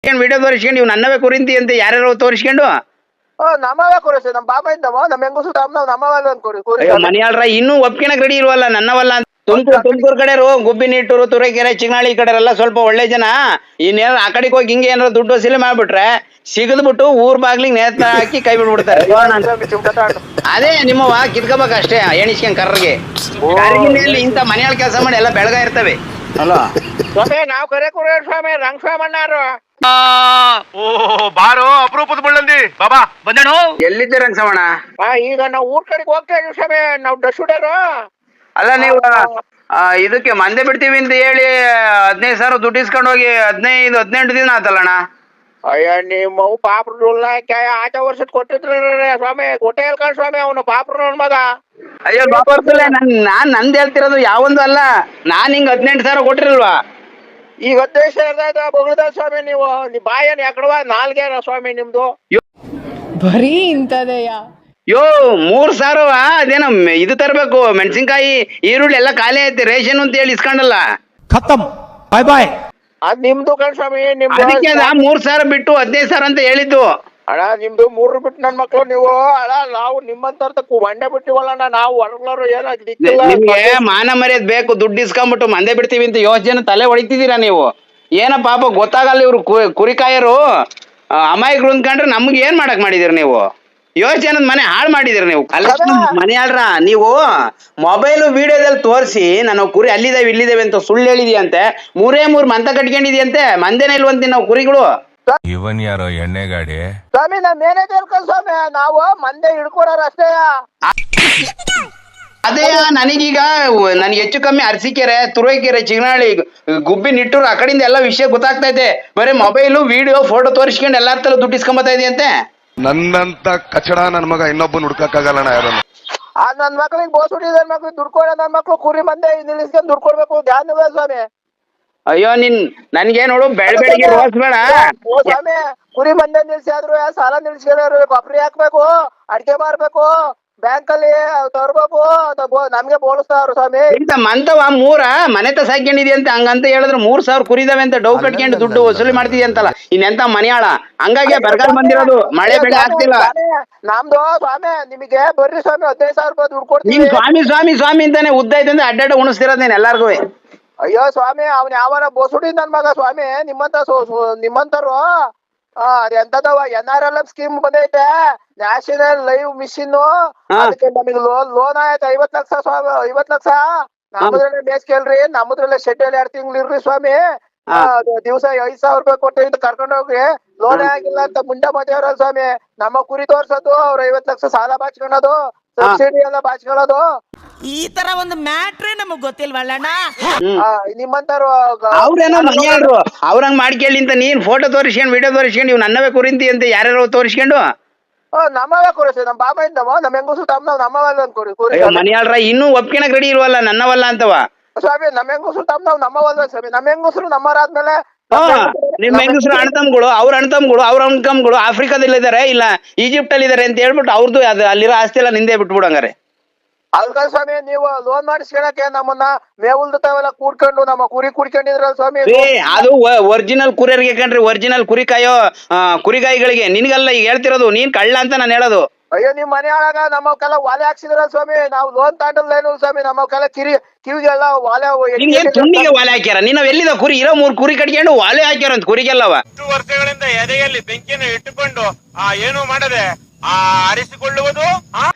ಏನ್ ವಿಡಿಯೋ ತೋರಿಸ್ಕೊಂಡು ಇವ್ ನನ್ನವೇ ಕುರಿಂತಿ ಅಂತ ಯಾರ್ಯಾರೋ ತೋರಿಸ್ಕೊಂಡು ನಮ್ಮವೇ ಕೊಡಿಸಿ ನಮ್ಮ ಬಾಬಾ ಇದ್ದವ ನಮ್ಮ ಹೆಂಗಸು ನಾವು ನಮ್ಮವಲ್ಲ ಅನ್ಕೊಡಿ ಮನೆಯಾಳ್ರ ಇನ್ನೂ ಒಪ್ಕೊಳಕ್ ರೆಡಿ ಇಲ್ವಲ್ಲ ನನ್ನವಲ್ಲ ಅಂತ. ತುಮಕೂರು ಕಡೆ ಗುಬ್ಬಿ ನೀಟೂರು ತುರೆಕೆರೆ ಚಿಗನಾಳಿ ಈ ಕಡೆ ಎಲ್ಲ ಸ್ವಲ್ಪ ಒಳ್ಳೆ ಜನ ಇನ್ನೇನಾರ ಆ ಕಡೆಗೆ ಹೋಗಿ ಹಿಂಗೆ ಏನಾರ ದುಡ್ಡು ವಸೂಲಿ ಮಾಡ್ಬಿಟ್ರೆ ಸಿಗದ್ಬಿಟ್ಟು ಊರ್ ಬಾಗ್ಲಿಗೆ ನೇತ ಹಾಕಿ ಕೈ ಬಿಡ್ಬಿಡ್ತಾರೆ. ಅದೇ ನಿಮ್ಮವ ಕಿತ್ಕೋಬೇಕು ಅಷ್ಟೇ ಎಣಿಸ್ಕೊಂಡ್ ಕರ್ರಿಗೆ ಇಂತ ಮನೆಯಾಳ ಕೆಲಸ ಮಾಡಿ ಎಲ್ಲ ಬೆಳಗ ಇರ್ತವೆ ಅಲ್ಲ ನಾವು ಕರೆ ಕುರಿಯರ್ ಸ್ವಾಮಿ ರಂಗಸ್ವಾಮಣ್ಣಾರು ಬಾರೋ ಅಪರೂಪದ ಮುಳ್ಳಂದಿ ಬಾಬಾ ಬಂದೇನು. ಎಲ್ಲಿದ್ದೆ ರಂಗಸಮಣ? ಈಗ ನಾವು ಊರ್ ಕಡೆಗೆ ಹೋಗ್ತಾ ಇದೀವಿ ಸ್ವಾಮಿ ನಾವು ಡಸ್ಟರು. ಅಲ್ಲ ನೀವು ಇದಕ್ಕೆ ಮಂದೆ ಬಿಡ್ತೀವಿ ಅಂತ ಹೇಳಿ 15,000 ದುಡ್ಡು ಇಸ್ಕೊಂಡು ಹೋಗಿ 18 ದಿನ ಆತಲ್ಲಣ್ಣ. ಅಯ್ಯ ನಿಮ್ಮ ಪಾಪ್ರ ಆಟ ವರ್ಷದ ಕೊಟ್ಟಿದ್ರಿ ಸ್ವಾಮಿ ಕೊಟ್ಟೆ ಹೇಳ್ಕೊಂಡ್ ಸ್ವಾಮಿ ಅವನು ಪಾಪ್ರ ಮಗ. ಅಯ್ಯೋ ನಾನ್ ನಂದ್ ಹೇಳ್ತಿರೋದು ಯಾವೊಂದು ಅಲ್ಲ, ನಾನ್ ಹಿಂಗ್ 18,000 ಕೊಟ್ಟಿರಲ್ವಾ? ಈಗ 15,000 ಬೊಗಳ್ದ ಸ್ವಾಮಿ ನೀವು ಬಾಯನ್ ಯಾಕಡವಾ ನಾಲ್ಗೆ ಸ್ವಾಮಿ ನಿಮ್ದು ಬರೀ ಇಂತದೆಯಾ? ಯೋ 3,000 ಅದೇನೋ ಇದು ತರಬೇಕು, ಮೆಣಸಿನ್ಕಾಯಿ ಈರುಳ್ಳಿ ಎಲ್ಲ ಖಾಲಿ ಐತಿ, ರೇಷನ್ ಅಂತ ಹೇಳಿ ಇಸ್ಕೊಂಡಲ್ಲ. ಖತಮ್, ಬಾಯ್ ಬಾಯ್. ಅದ್ ನಿಮ್ದು ಕಣ್ ಸ್ವಾಮಿ. ಅದಕ್ಕೆ 3,000 ಬಿಟ್ಟು 15,000 ಅಂತ ಹೇಳಿದ್ದು. ಅಣ್ಣ ನಿಮ್ದು 3 ಬಿಟ್ಟು ನನ್ ಮಕ್ಳು ನೀವು ಅಣ್ಣ ನಾವು ನಿಮ್ಮಂತ ಮಂಡೆ ಬಿಟ್ಟಿವಲ್ಲ ನಾವು ಹೊರಗ್ಲರು ನಿಮ್ಗೆ ಮಾನ ಮರ್ಯಾದೆ ಬೇಕು, ದುಡ್ಡು ಇಸ್ಕೊಂಡ್ಬಿಟ್ಟು ಮಂದೆ ಬಿಡ್ತೀವಿ ಅಂತ ಯೋಚನೆ ತಲೆ ಹೊಡಿತಿದ್ದೀರಾ ನೀವು. ಏನ ಪಾಪ ಗೊತ್ತಾಗಲ್ಲ ಇವ್ರು ಕುರಿಕಾಯರು ಅಮಾಯಕರು ಅಂದ್ಕೊಂಡ್ರೆ ನಮ್ಗೆ ಏನ್ ಮಾಡಕ್ ಮಾಡಿದಿರಿ ನೀವು? ಯೋಚನೆ ಮನೆ ಹಾಳು ಮಾಡಿದಿರಿ ನೀವು. ಮನೆ ಆಳ್ರ ನೀವು ಮೊಬೈಲ್ ವಿಡಿಯೋದಲ್ಲಿ ತೋರಿಸಿ ನಾನು ಕುರಿ ಅಲ್ಲಿದ್ದೇವೆ ಇಲ್ಲಿದ್ದೇವೆ ಅಂತ ಸುಳ್ಳು ಹೇಳಿದ್ಯಂತೆ. 3 ಮಂತ ಕಟ್ಕೊಂಡಿದ್ಯಂತೆ, ಮಂದೇನ ಇಲ್ವಂತ ನಾವು ಕುರಿಗಳು. ಇವನ್ ಯಾರೋ ಎಣ್ಣೆ ಗಾಡಿ ಸ್ವಾಮಿ ನಮ್ ಮ್ಯಾನೇಜರ್ ಸ್ವಾಮಿ ನಾವು ಮಂದೆ ಹಿಡ್ಕೊಡೋರು ಅಷ್ಟೇ. ಅದೇ ನನಗೀಗ ನನ್ಗೆ ಹೆಚ್ಚು ಕಮ್ಮಿ ಅರಸೀಕೆರೆ ತುರುವೇಕೆರೆ ಚಿಗನಾಳಿ ಗುಬ್ಬಿ ನಿಟ್ಟೂರು ಆ ಕಡೆಯಿಂದ ಎಲ್ಲ ವಿಷಯ ಗೊತ್ತಾಗ್ತೈತೆ. ಬರೀ ಮೊಬೈಲು ವಿಡಿಯೋ ಫೋಟೋ ತೋರಿಸ್ಕೊಂಡು ಎಲ್ಲಾರ ತರ ದುಡ್ಡು ಇಸ್ಕೊಂಬತ್ತಾ ಇದೆಯಂತೆ. ನನ್ನಂತ ಕಚಡ ನನ್ ಮಗ ಇನ್ನೊಬ್ಬನ ಹುಡ್ಕಕ್ಕಾಗಲ್ಲ ಯಾರನ್ನು. ನನ್ ಮಕ್ಳಿಗೆ ಬೋಸುಡಿ ನನ್ ಮಕ್ಳಿಗೆ ದುಡ್ಡು ಕೊಡ, ನನ್ ಮಕ್ಳು ಕುರಿ ಮಂದೆ ನಿಲ್ಲಿಸ್ಕೊಂಡು ದುಡ್ಡು ಕೊಡ್ಬೇಕು ಧ್ಯಾನ ಸ್ವಾಮಿ. ಅಯ್ಯೋ ನನ್ಗೆ ನೋಡು ಬೆಳಗ್ಗೆ ರೋಸ್ ಬೇಡ ಸ್ವಾಮಿ. ಕುರಿ ಮಂದೆ ನಿಲ್ಸಿ ಆದ್ರು ಸಾಲ ನಿಲ್ಸ್ಕೊಳ್ಳೋರು ಕೊಬ್ಬರಿ ಹಾಕ್ಬೇಕು, ಅಡಿಕೆ ಮಾರ್ಬೇಕು, ಬ್ಯಾಂಕ್ ಅಲ್ಲಿ ತರ್ಬೇಕು, ನಮ್ಗೆ ಬೋಳಿಸ್ತಾವ್ರು ಸ್ವಾಮಿ. ಇಂತ ಮಂತವ 3 ಮನೆತ ಸಾಕೊಂಡಿದ್ಯಂತೆ ಹಂಗಂತ ಹೇಳಿದ್ರೆ 3,000 ಕುರಿದಾವೆ ಅಂತ ಡೌ ಕಟ್ಕೊಂಡು ದುಡ್ಡು ವಸೂಲಿ ಮಾಡ್ತಿದ್ಯಂತಲ್ಲ. ಇನ್ನೆಂತ ಮನೆಯಾಳ ಹಂಗಾಗಿ ಬರಗಾಲ ಬಂದಿರೋದು, ಮಳೆ ಬೆಳೆ ಆಗ್ತಿಲ್ಲ. ನಮ್ದು ಸ್ವಾಮಿ ನಿಮಗೆ ಬರ್ರಿ ಸ್ವಾಮಿ 15,000 ದುಡ್ಡು ಕೊಡ್ತೀವಿ. ನಿಮ್ ಸ್ವಾಮಿ ಅಂತಾನೆ ಉದ್ದ ಐತೆ ಅಡ್ಡಾಡ ಉಣಿಸ್ತಿರೋದೇನು ಎಲ್ಲಾರ್ಗು. ಅಯ್ಯೋ ಸ್ವಾಮಿ ಅವ್ನ ಯಾವನ ಬೋಸುಡಿ ನನ್ ಮಗ ಸ್ವಾಮಿ. ನಿಮ್ಮಂತರು ಎಂತದವ NRLM ಸ್ಕೀಮ್ ಬಂದೈತೆ, ನ್ಯಾಷನಲ್ ಲೈವ್ ಮಿಷನ್. ಅದಕ್ಕೆ ನಮಗೆ ಲೋನ್ ಆಯ್ತು 50 ಲಕ್ಷ ಸ್ವಾಮಿ. 50 ಲಕ್ಷ ನಮ್ಮದ್ರಲ್ಲೇ ಬೇಸ್ಕೇಳ್ರಿ, ನಮ್ಮದ್ರಲ್ಲೇ ಶೆಡ್ ಅಲ್ಲಿ 2 ತಿಂಗಳು ಇರ್ರಿ ಸ್ವಾಮಿ. ದಿವಸ 5,000 ರೂಪಾಯಿ ಕೊಟ್ಟು ಕರ್ಕೊಂಡು ಹೋಗ್ರಿ. ಲೋನ್ ಆಗಿಲ್ಲ ಅಂತ ಮುಂಡೆ ಮದ್ಯವ್ರಲ್ಲ ಸ್ವಾಮಿ. ನಮ್ಮ ಕುರಿ ತೋರ್ಸೋದು ಅವ್ರ 50 ಲಕ್ಷ ಸಾಲ ಬಾಚ್ಕೊಳ್ಳೋದು, ಸಬ್ಸಿಡಿ ಎಲ್ಲ ಬಾಚ್ಕೊಳ್ಳೋದು. ಈ ತರ ಒಂದು ಮ್ಯಾಟ್ರೇ ನಮಗ್ ಗೊತ್ತಿಲ್ವಲ್ಲಣ್ಣ. ನಿಮ್ಮಂತಾರು ಅವ್ರೇನೋ ಮನೆಯಾಳ್ರು ಅವ್ರಂಗ್ ಮಾಡ್ಕೊಳ್ಳಿ ಅಂತ ನೀನ್ ಫೋಟೋ ತೋರಿಸ್ಕೊಂಡು ವಿಡಿಯೋ ತೋರಿಸ್ಕೊಂಡು ಇವ್ ನನ್ನವೇ ಕುರಿಂತಿ ಅಂತ ಯಾರ್ಯಾರೋ ತೋರಿಸ್ಕೊಂಡು ನಮ್ಮವೇ ಕೊಡಿಸಿ ನಮ್ಮ ಬಾಬಾ ಇದ್ದವ ನಮ್ಮ ಹೆಂಗಸು ನಮ್ಮವಲ್ಲ ಅನ್ಕೊಡಿ. ಮನೆಯಾಳ್ರ ಇನ್ನೂ ಒಪ್ಕೊಳಕ್ ರೆಡಿ ಇಲ್ವಲ್ಲ ನನ್ನವಲ್ಲ ಅಂತವ ಸ್ವಾಮಿ. ನಮ್ಮ ಹೆಂಗಸರು ನಮ್ಮವಲ್ಲ ಸ್ವಾಮಿ. ನಮ್ಮ ಹೆಂಗಸರು ನಮ್ಮರಾದ್ಮೇಲೆ ನಿಮ್ ಹೆಂಗಸರು ಅಣ್ತಮ್ಗಳು ಅವ್ರ ಅಣ್ತಮ್ಗಳು ಆಫ್ರಿಕಾದಲ್ಲಿದ್ದಾರೆ ಇಲ್ಲ ಈಜಿಪ್ಟ್ ಅಲ್ಲಿ ಇದಾರೆ ಅಂತ ಹೇಳ್ಬಿಟ್ಟು ಅವ್ರದ್ದು ಅದು ಅಲ್ಲಿರೋ ಆಸ್ತಿ ಎಲ್ಲ ನಿಂದೆ ಬಿಟ್ಬಿಡಂಗಾರೆ. ಅಲ್ಕ ಸ್ವಾಮಿ ನೀವು ಲೋನ್ ಮಾಡಿಸ್ಕೊಳಕ್ಕೆ ನಮ್ಮನ್ನ ಮೇವುಲ್ದತಾವೆಲ್ಲ ಕೂಡ್ಕೊಂಡು ನಮ್ಮ ಕುರಿ ಕುಡ್ಕೊಂಡಿದ್ರಲ್ಲ ಸ್ವಾಮಿ. ಅದು ಒರಿಜಿನಲ್ ಕುರಿಯರ್ಗೆ ಕಣ್ರಿ, ಒರಿಜಿನಲ್ ಕುರಿ ಕಾಯೋ ಕುರಿಗಾಯಿಗಳಿಗೆ. ನಿನ್ಗಲ್ಲ ಈಗ ಹೇಳ್ತಿರೋದು, ನೀನ್ ಕಳ್ಳ ಅಂತ ನಾನು ಹೇಳೋದು. ಅಯ್ಯೋ ನಿಮ್ ಮನೆ ಒಳಗ ನಮ್ಮಕ್ಕೆಲ್ಲ ವಾಲೆ ಹಾಕ್ಸಿದ್ರಲ್ಲ ಸ್ವಾಮಿ. ನಾವು ಲೋನ್ ತಾಂಡಲ್ಲೇನು ಸ್ವಾಮಿ. ನಮ್ಮಕ್ಕೆಲ್ಲ ಕಿವಿಗೆಲ್ಲ ವಾಲೆ ತುಂಡಿಗೆ ವಾಲೆ ಹಾಕ್ಯಾರ. ನೀವ್ ಎಲ್ಲಿದ ಕುರಿ ಇರೋ 3 ಕುರಿ ಕಟ್ಕೊಂಡು ವಾಲೆ ಹಾಕ್ಯಾರ ಅಂತ ಕುರಿಗೆಲ್ಲವ. ವರ್ಷಗಳಿಂದ ಎದೆಯಲ್ಲಿ ಬೆಂಕಿಯನ್ನು ಇಟ್ಟುಕೊಂಡು ಏನು ಮಾಡದೆ ಆರಿಸಿಕೊಳ್ಳುವುದು.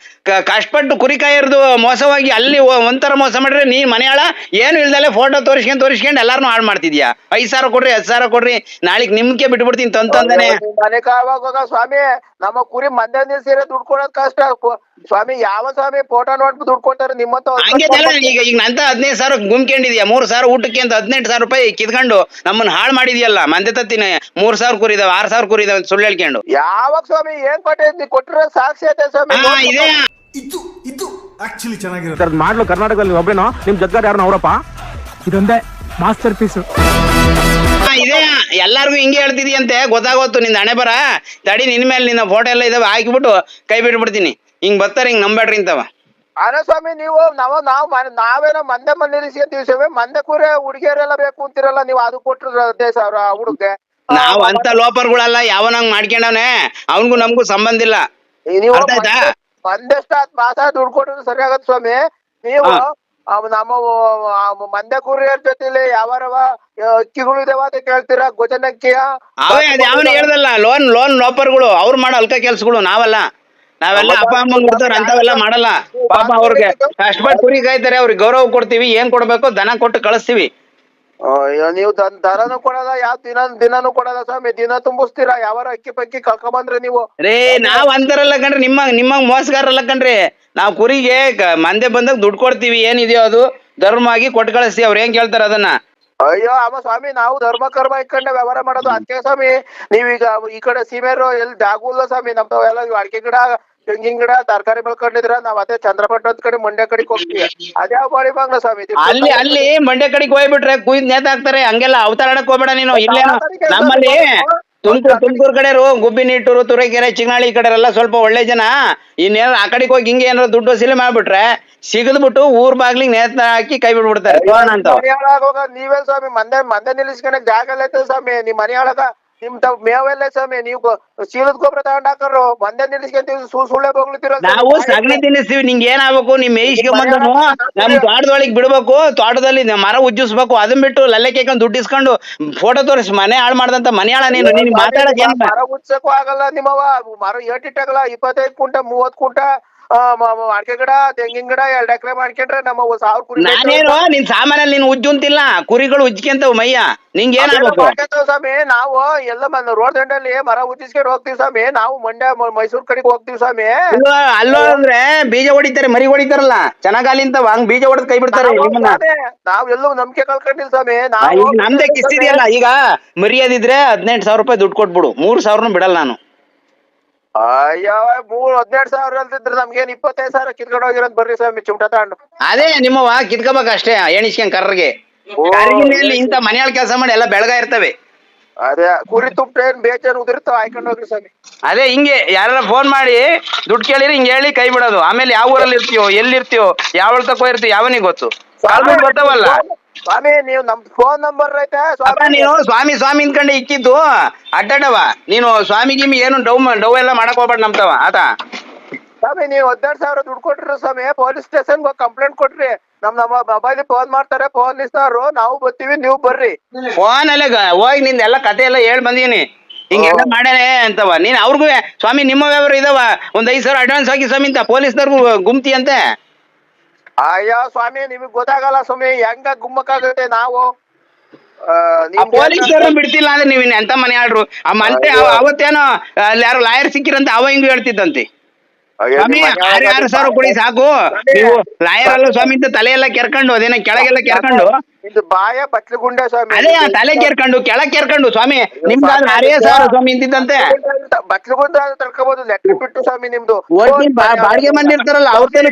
ಕಷ್ಟಪಟ್ಟು ಕುರಿ ಕಾಯರ್ದು ಮೋಸವಾಗಿ ಅಲ್ಲಿ ಒಂಥರ ಮೋಸ ಮಾಡ್ರೆ ನೀನ್ ಮನೆಯಾಳ ಏನು ಇಲ್ದಲೆ ಫೋಟೋ ತೋರಿಸ್ಕೊಂಡು ಎಲ್ಲಾರನು ಹಾಳು ಮಾಡ್ತಿದ್ಯಾ. 5,000 ಕೊಡ್ರಿ 10,000 ಕೊಡ್ರಿ ನಾಳೆಗ್ ನಿಮ್ಗೆ ಬಿಟ್ಬಿಡ್ತೀನಿ ತಂತಾನೆ. ಮನೆ ಕಾವಾಗ ಸ್ವಾಮಿ ನಮ್ಮ ಕುರಿ ಮಂದೆ ನಿಲ್ಸಿರ ದುಡ್ಡು ಕೊಡೋದ್ ಕಷ್ಟ ಸ್ವಾಮಿ. ಯಾವ ಸ್ವಾಮಿ ಫೋಟೋ ನೋಡ್ಬಿಟ್ಟು ದುಡ್ಡು ಕೊಡ್ತಾರೆ ನಿಮ್ಮಂತ. ಈಗ ನಂತ 15,000 ಗುಮ್ಕೊಂಡಿದ್ಯಾ, 3,000 ಊಟಕ್ಕೆ ಅಂತ 18,000 ರೂಪಾಯಿ ಕಿತ್ಕೊಂಡು ನಮ್ಮನ್ನ ಹಾಳು ಮಾಡಿದ್ಯಲ್ಲ. ಮಂದೆ ತತ್ತೀನಿ 3,000 ಕುರಿ ಇದಾವೆ 6,000 ಕುರಿ ಇದಾವೆ ಸುಳ್ಳು ಹೇಳ್ಕೊಂಡು. ಯಾವಾಗ ಸ್ವಾಮಿ ಏನ್ ಕೊಟ್ಟಿದ್ದಿ? ಕೊಟ್ಟಿರೋ ಸಾಕ್ಷಿ ಐತೆ ಸ್ವಾಮಿ. ಇದೆ ಇದು ಆಕ್ಚುಲಿ ಚೆನ್ನಾಗಿರುತ್ತೆ. ಮಾಡ್ಲು ಕರ್ನಾಟಕದಲ್ಲಿ ಒಬ್ಬೇನೋ ನಿಮ್ ಜಗ್ಗಾರ್ ಯಾರು ಅವರಪ್ಪ. ಇದೊಂದೇ ಮಾಸ್ಟರ್ ಪೀಸ್. ಇದೆ ಎಲ್ಲಾರ್ಗು ಹಿಂಗೆ ಹೇಳ್ತಿದ್ಯಂತೆ ಗೊತ್ತಾಗೋತ್ತು ನಿಂದ ಹಣೆ ಬರ. ತಡಿ ನಿನ್ ಮೇಲೆ ನಿನ್ನ ಫೋಟೋ ಎಲ್ಲ ಇದಾವೆ ಹಾಕಿಬಿಟ್ಟು ಕೈ ಬಿಟ್ಬಿಡ್ತೀನಿ. ಹಿಂಗ್ ಬರ್ತಾರೆ ಹಿಂಗ್ ನಂಬೇಡ್ರಿ ಇಂತವ. ಅರೆ ಸ್ವಾಮಿ ನೀವು ನಾವೇನೋ ಮಂದೆ ಮನೇಲಿ ಸ್ವಾಮಿ. ಮಂದೆ ಕೂರೆ ಹುಡುಗಿಯರೆಲ್ಲ ಬೇಕು ಅಂತಿರಲ್ಲ ನೀವು. ಅದು ಕೊಟ್ಟರು 15,000 ಹುಡುಗ್ಗೆ ನಾವ್ ಅಂತ ಲೋಪರ್ಗಳಲ್ಲ, ಯಾವನಂಗ್ ಮಾಡ್ಕೊಂಡವನೆ ಅವನ್ಗೂ ನಮ್ಗೂ ಸಂಬಂಧ ಇಲ್ಲ. ನೀವು ಅರ್ಥ ಆಯ್ತಾ? ಮಂದೆಷ್ಟ ಮಾಸ ದುಡ್ಡು ಕೊಟ್ಟರು ಸರಿ ಆಗತ್ ಸ್ವಾಮಿ. ನೀವು ನಮ್ಮ ಮಂದೆ ಕುರಿಯರ್ ಜೊತೆಲಿ ಯಾವಾರವ ಅಕ್ಕಿಗಳು ಇದಾವ ಅಂತ ಕೇಳ್ತೀರಾ? ಗೊಜನಕ್ಕಿಯ ಅವೇ ಅದ್ ಯಾವನ ಹೇಳ್ದಲ್ಲ, ಲೋನ್ ಲೋಪರ್ಗಳು ಅವ್ರು ಮಾಡೋ ಅಲ್ಕ ಕೆಲ್ಸಗಳು ನಾವೆಲ್ಲ ಅಪ್ಪ ಅಮ್ಮನ್ ಬಿಡ್ತಾರ ಅಂತವೆಲ್ಲ ಮಾಡಲ್ಲ. ಪಾಪ ಅವ್ರಿಗೆ ಕಷ್ಟಪಟ್ಟು ಕುರಿ ಕಾಯ್ತಾರೆ, ಅವ್ರಿಗೆ ಗೌರವ ಕೊಡ್ತೀವಿ, ಏನ್ ಕೊಡ್ಬೇಕು ದನ ಕೊಟ್ಟು ಕಳಿಸ್ತೀವಿ. ನೀವು ದನನು ಕೊಡಲ್ಲ, ಯಾವ ದಿನಾನು ಕೊಡಲ್ಲ ಸ್ವಾಮಿ. ದಿನ ತುಂಬಿಸ್ತೀರಾ, ಯಾವಾರ ಅಕ್ಕಿ ಪಕ್ಕಿ ಕಳ್ಕೊಂಬಂದ್ರೆ ನೀವು. ರೇ ನಾವ್ ಅಂತಾರಲ್ಲ ಕಣ್ರಿ, ನಿಮ್ಮಂಗ್ ಮೋಸಗಾರಲ್ಲ ಕಣ್ರಿ. ನಾವ್ ಕುರಿಗೆ ಮಂದೆ ಬಂದಾಗ ದುಡ್ಡು ಕೊಡ್ತೀವಿ, ಏನಿದೆಯೋ ಅದು ಧರ್ಮವಾಗಿ ಕೊಟ್ಟು ಕಳಿಸ್ತೀವಿ. ಅವ್ರ ಏನ್ ಕೇಳ್ತಾರ ಅದನ್ನ. ಅಯ್ಯೋ ಅಮ್ಮ ಸ್ವಾಮಿ, ನಾವು ಧರ್ಮ ಕರ್ಮ ಇಟ್ಕೊಂಡೆ ವ್ಯವಹಾರ ಮಾಡೋದು. ಅದಕ್ಕೆ ಸ್ವಾಮಿ ನೀವೀಗ ಈ ಕಡೆ ಸೀಮೆರು ಎಲ್ಲಿ ಜಾಗುಲ್ಲ ಸ್ವಾಮಿ. ನಮ್ದು ಎಲ್ಲ ಅಡಿಕೆ ಗಿಡ, ತೆಂಗಿನ ಗಿಡ, ತರಕಾರಿ ಬೆಳ್ಕೊಂಡಿದ್ರ ನಾವ್ ಅದೇ ಚಂದ್ರಪಟ್ಟಣದ ಕಡೆ ಮಂಡ್ಯ ಕಡೆಗೆ ಹೋಗ್ತೀವಿ. ಅದ್ಯಾವ ಬಾಡಿ ಬಂಗ್ಲ ಸ್ವಾಮಿ. ಅಲ್ಲಿ ಮಂಡ್ಯ ಕಡೆಗೆ ಹೋಗ್ಬಿಟ್ರೆ ಕುಯ್ದ್ ನೇತಾಕ್ತಾರೆ. ಹಂಗೆಲ್ಲ ಅವತಾರಡಕ್ ಹೋಗ್ಬೇಡ ನೀನು. ಇಲ್ಲೇನು ನಮ್ಮಲ್ಲಿ ತುಮಕೂರು ಕಡೆ ಗುಬ್ಬಿ ನೀಟೂರು, ತುರೈಕೆರೆ, ಚಿಗನಾಳಿ ಈ ಕಡೆ ಎಲ್ಲ ಸ್ವಲ್ಪ ಒಳ್ಳೆ ಜನ. ಇನ್ನೇನ ಆ ಕಡೆಗೆ ಹೋಗಿ ಹಿಂಗೆ ಏನಾರ ದುಡ್ಡು ವಸೂಲಿ ಮಾಡ್ಬಿಟ್ರೆ ಸಿಗದ್ಬಿಟ್ಟು ಊರ್ ಬಾಗ್ಲಿಗೆ ನೇತ ಹಾಕಿ ಕೈ ಬಿಡ್ಬಿಡ್ತಾರೆ. ನೀವೇ ಸ್ವಾಮಿ ಮಂದೆ ನಿಲ್ಲಿಸ್ಕೊಳಕ್ ಜಾಗ ಎಲ್ಲ ಐತೆ ಸ್ವಾಮಿ. ನಿಮ್ ಮನೆ ಒಳಗ ನಿಮ್ ಮೇವೆಲ್ಲ ಸ್ವಾಮಿ. ನೀವು ಶೀಲದ ಗೊಬ್ಬರ ತಗೊಂಡ್ ಹಾಕರು ಮಂದೆ ನಿಲ್ಲಿಸ್ಕೊಂತೀವಿ. ಸುಳ್ಳೆ ಬೋಗ್ಲಿತಿರೋ ನಾವು ಸಗಣಿ ತಿನ್ನಿಸ್ತೀವಿ. ನಿಂಗೆ ಏನಾಗ್ಬೇಕು, ನಿಮ್ ಮೇಯಿಸ್ಕೊಂಬಂದನು ನಮ್ ತೋಟದೊಳಗೆ ಬಿಡ್ಬೇಕು, ತೋಟದಲ್ಲಿ ಮರ ಉಜ್ಜಿಸ್ಬೇಕು. ಅದನ್ ಬಿಟ್ಟು ಲಲ್ಲೆ ಕೇಳ್ಕೊಂಡು ದುಡ್ಡು ಇಸ್ಕೊಂಡು ಫೋಟೋ ತೋರಿಸಿ ಮನೆ ಹಾಳು ಮಾಡ್ದಂತ ಮನೆ ಹಾಳ ನೀನು. ನಿನ್ ಮಾತಾಡಕ್ ಏನ್ ಮರ ಉಜ್ಸಕ್ಕೂ ಆಗಲ್ಲ ನಿಮ್ಮವ. ಮರ ಏಟಿಟ್ಟಾಗಲ್ಲ 25 ಕುಂಟ 30 ಕುಂಟ ಅಡಿಕೆ ಗಿಡ, ತೆಂಗಿನ ಗಿಡ 2 ಎಕರೆ ಮಾಡ್ಕೊಂಡ್ರೆ ನಮ್ಮ 1000 ಕುರಿ. ನಾನೇನು ನಿನ್ ಸಾಮಾನಲ್ಲಿ ನೀನ್ ಉಜ್ಜುಂತಿಲ್ಲ, ಕುರಿಗಳು ಉಜ್ಜಿಕೆಂತವ್ ಮಯ್ಯ. ನಿಂಗೆ ಏನಾಗ್ಬೇಕು ಸ್ವಾಮಿ? ನಾವು ಎಲ್ಲ ರೋಡ್ ದಂಡಲ್ಲಿ ಮರ ಉಜ್ಜಿಸ್ಕೊಂಡು ಹೋಗ್ತೀವಿ ಸ್ವಾಮಿ. ನಾವು ಮಂಡ್ಯ ಮೈಸೂರ್ ಕಡೆಗೆ ಹೋಗ್ತೀವಿ ಸ್ವಾಮಿ. ಅಲ್ಲೋ ಅಂದ್ರೆ ಬೀಜ ಹೊಡಿತಾರೆ, ಮರಿ ಹೊಡಿತಾರಲ್ಲ ಚೆನ್ನಾಗಾಲಿಂತ ಹಂಗ್ ಬೀಜ ಹೊಡೆದ್ ಕೈ ಬಿಡ್ತಾರೆ. ನಾವ್ ಎಲ್ಲೂ ನಂಬಿಕೆ ಕಳ್ಕೊಂಡಿಲ್ಲ ಸ್ವಾಮಿ. ನಾವು ನಮ್ದೇ ಕಿಸ್ತಿದ್ಯಲ್ಲ. ಈಗ ಮರಿಯಾದಿದ್ರೆ 18,000 ರೂಪಾಯಿ ದುಡ್ಡು ಕೊಟ್ಬಿಡು, 3,000 ಬಿಡಲ್ಲ ನಾನು. ಅಯ್ಯೋ 12,000 ಅಲ್ತಿದ್ರೆ ನಮ್ಗೇನ್ 25,000 ಕಿತ್ಕೊಂಡು ಹೋಗಿರೋದ್ ಬರ್ರಿ ಸ್ವಾಮಿ ಚಿಮಟ ತಗೊಂಡು. ಅದೇ ನಿಮ್ಮವ ಕಿತ್ಕೋಬೇಕು ಅಷ್ಟೇ, ಎಣಿಸ್ಕೊಂಡ್ ಕರ್ರಿಗೆ. ಕರ್ಗಿನಲ್ಲಿ ಇಂತ ಮನೆಯಾಳ ಕೆಲಸ ಮಾಡಿ ಎಲ್ಲ ಬೆಳಗ ಇರ್ತವೆ. ಅದೇ ಕುರಿ ತುಪ್ಪ ಏನ್ ಬೇಜಾನ್ ಉದಿರ್ತಾವ, ಹಾಕೊಂಡ್ ಹೋಗ್ರಿ ಸ್ವಾಮಿ. ಅದೇ ಹಿಂಗೆ ಯಾರ ಫೋನ್ ಮಾಡಿ ದುಡ್ಡು ಕೇಳಿರಿ ಹಿಂಗೆ ಹೇಳಿ ಕೈ ಬಿಡೋದು. ಆಮೇಲೆ ಯಾವ ಊರಲ್ಲಿ ಇರ್ತೀಯೋ, ಎಲ್ಲಿರ್ತೀಯೋ, ಯಾವ ತಕೋ ಇರ್ತೀಯೋ ಯಾವನಿಗೆ ಗೊತ್ತು. ಗೊತ್ತವಲ್ಲ ಸ್ವಾಮಿ. ನೀವು ನಮ್ ಫೋನ್ ನಂಬರ್ ಐತೆ ನೀನು ಸ್ವಾಮಿ ಸ್ವಾಮಿ ಇಂದ್ಕಂಡೆ ಇಕ್ಕಿದ್ದು ಅಡ್ಡವ. ನೀನು ಸ್ವಾಮಿ ಗಿಮಿ ಏನು ಡವ್ ಎಲ್ಲ ಮಾಡಕ್ ಹೋಗ್ಬೇಡ ನಮ್ತವ ಆತ. ಸ್ವಾಮಿ ನೀವು 12,000 ದುಡ್ಡು ಕೊಟ್ರಿ ಸ್ವಾಮಿ. ಪೊಲೀಸ್ ಸ್ಟೇಷನ್ ಹೋಗಿ ಕಂಪ್ಲೇಂಟ್ ಕೊಟ್ರಿ. ನಮ್ಮ ಮೊಬೈಲ್ ಫೋನ್ ಮಾಡ್ತಾರೆ ಪೊಲೀಸ್ನವ್ರು. ನಾವು ಬರ್ತೀವಿ, ನೀವು ಬರ್ರಿ. ಫೋನ್ ಅಲ್ಲೇ ಹೋಗಿ ನಿಂದ ಎಲ್ಲ ಕತೆ ಎಲ್ಲ ಹೇಳ್ ಬಂದೀನಿ, ಹಿಂಗೆಲ್ಲ ಮಾಡ್ಯಾನೆ ಅಂತವ. ನೀನ್ ಅವ್ರಿಗೂ ಸ್ವಾಮಿ ನಿಮ್ಮ ವ್ಯವಹಾರ ಇದಾವ, ಒಂದ್ 5,000 ಅಡ್ವಾನ್ಸ್ ಹಾಕಿ ಸ್ವಾಮಿ ಅಂತ ಪೊಲೀಸ್ನವ್ರಿಗೂ ಗುಮ್ತಿ ಅಂತೆ. ಅಯ್ಯೋ ಸ್ವಾಮಿ ನಿಮಗ್ ಗೊತ್ತಾಗಲ್ಲ ಸ್ವಾಮಿ, ಹೆಂಗ ಗುಮ್ಮಕ್ಕಾಗುತ್ತೆ. ನಾವು ಪೊಲೀಸ್ನವ್ರು ಬಿಡ್ತಿಲ್ಲ ಅಂದ್ರೆ ನೀವ್ ಎಂತ ಮನೆ ಆಡ್ರು. ಆ ಮಂತೆ ಅವತ್ತೇನೋ ಅಲ್ಲಿ ಯಾರು ಲಾಯರ್ ಸಿಕ್ಕಿರಂತೆ, ಅವ ಹಿಂಗ್ ಹೇಳ್ತಿದ್ದಂತೆ. ಸ್ವಾಮಿ 6,000 ಕೊಡಿ ಸಾಕು, ನೀವು ಲಾಯರ್ ಅಲ್ಲ ಸ್ವಾಮಿ ಅಂತ ತಲೆ ಎಲ್ಲ ಕೆರ್ಕೊಂಡು ಅದೇನ ಕೆಳಗೆಲ್ಲ ಕೆರ್ಕೊಂಡು ಇದು ಬಾಯ ಬಟ್ಲು ಗುಂಡೆ ಸ್ವಾಮಿ. ಅದೇ ತಲೆ ಕೆರ್ಕೊಂಡು ಕೆಳಗ್ ಕೆರ್ಕೊಂಡು ಸ್ವಾಮಿ ನಿಮ್ದಾದ್ರೆ 6,000 ಸ್ವಾಮಿ ಇಂತಿದ್ದಂತೆ. ಬಟ್ಲು ಗುಂಡ ತಡ್ಕೋಬಹುದು, ಲೆಕ್ಕ ಬಿಟ್ಟು ಸ್ವಾಮಿ ನಿಮ್ದು. ಬಾಡಿಗೆ ಮಂದಿ ಇರ್ತಾರಲ್ಲ ಅವ್ರದ್ದೇನು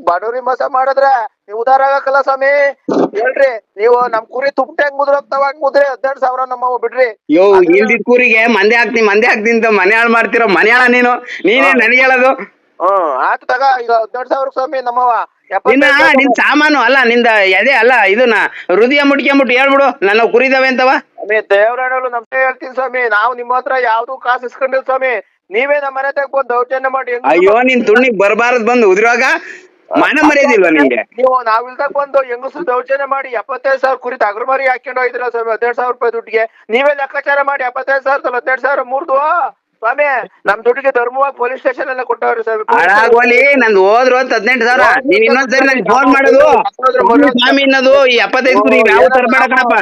ಬಡವ್ರಿ ಮೋಸ ಮಾಡಿದ್ರೆ ನೀವು ಉದಾರ ಆಗಕ್ಕಲ್ಲ ಸ್ವಾಮಿ. ಹೇಳ್ರಿ ನೀವು ನಮ್ ಕುರಿ ತುಪ್ಪ ಹೆಂಗ್ ಮುದ್ರೋಗ್ತಾವ ಹಂಗ್ ಮುದ್ರೆ 12,000 ನಮ್ಮ ಬಿಡ್ರಿ. ಯೋ ಇಲ್ದಿದ್ ಕೂರಿಗೆ ಮಂದೆ ಹಾಕ್ತೀನಿ ಅಂತ ಮನೆ ಹಾಳು ಮಾಡ್ತಿರೋ ಮನೆ ಹಾಳ ನೀನೇ ನನಗೆ ಹೇಳೋದು. ಆಯ್ತು ತಗ ಈಗ 12,000 ಸ್ವಾಮಿ ನಮ್ಮವ. ನಿನ್ ಸಾಮಾನು ಅಲ್ಲ ನಿಂದ ಅದೇ ಅಲ್ಲ ಇದನ್ನ ಹೃದಯ ಮುಟ್ಕೊಂಬಿಟ್ಟು ಹೇಳ್ಬಿಡು ನನ್ನ ಕುರಿದವೆ ಅಂತವ. ದೇವರಾಣಲು ನಮ್ಗೆ ಹೇಳ್ತೀನಿ ಸ್ವಾಮಿ. ನಾವು ನಿಮ್ಮ ಹತ್ರ ಯಾವ್ದು ಕಾಸು ಇಸ್ಕೊಂಡಿಲ್ಲ ಸ್ವಾಮಿ. ನೀವೇ ನಮ್ಮ ಮನೆ ತಗೊಂಡು ದೌರ್ಜನ್ಯ ಮಾಡಿ. ಅಯ್ಯೋ ನಿನ್ ತುಣ್ಣಿಗ್ ಬರ್ಬಾರದ್ ಬಂದು ಉದ್ರಾಗ ಮಾನ ಮರ್ಯಾದಿಲ್ವಾ ನಿಂಗೆ? ನೀವು ನಾವಿಲ್ದಾಗ ಬಂದು ಹೆಂಗಸರು ದೌರ್ಜನ್ಯ ಮಾಡಿ 75,000 ಕುರಿ ತಗರು ಮರಿ ಹಾಕೊಂಡು ಹೋಯ್ತಿರ ಸ್ವಾಮಿ 12,000 ರೂಪಾಯಿ ದುಡ್ಡಿಗೆ. ನೀವೇ ಲೆಕ್ಕಾಚಾರ ಮಾಡಿ 75,000 12,000 ಮುರ್ದು ಸ್ವಾಮಿ ನಮ್ ದುಡ್ಡಿಗೆ ಧರ್ಮವಾಗಿ ಪೊಲೀಸ್ ಸ್ಟೇಷನ್ ಎಲ್ಲ ಕೊಟ್ಟವ್ರಿ ಸ್ವಾಮಿ. ಹಾಳಾಗೋಲಿ ನಂದು ಹೋದ್ರು 18,000. ನೀನ್ ಇನ್ನೊಂದ್ಸರಿ ನಂಗೆ ಫೋನ್ ಮಾಡೋದು ಸ್ವಾಮಿ ಅನ್ನೋದು ಈ 75 ಕುರಿ ಯಾವ ತರಬೇಡ ಕಣಪ್ಪ.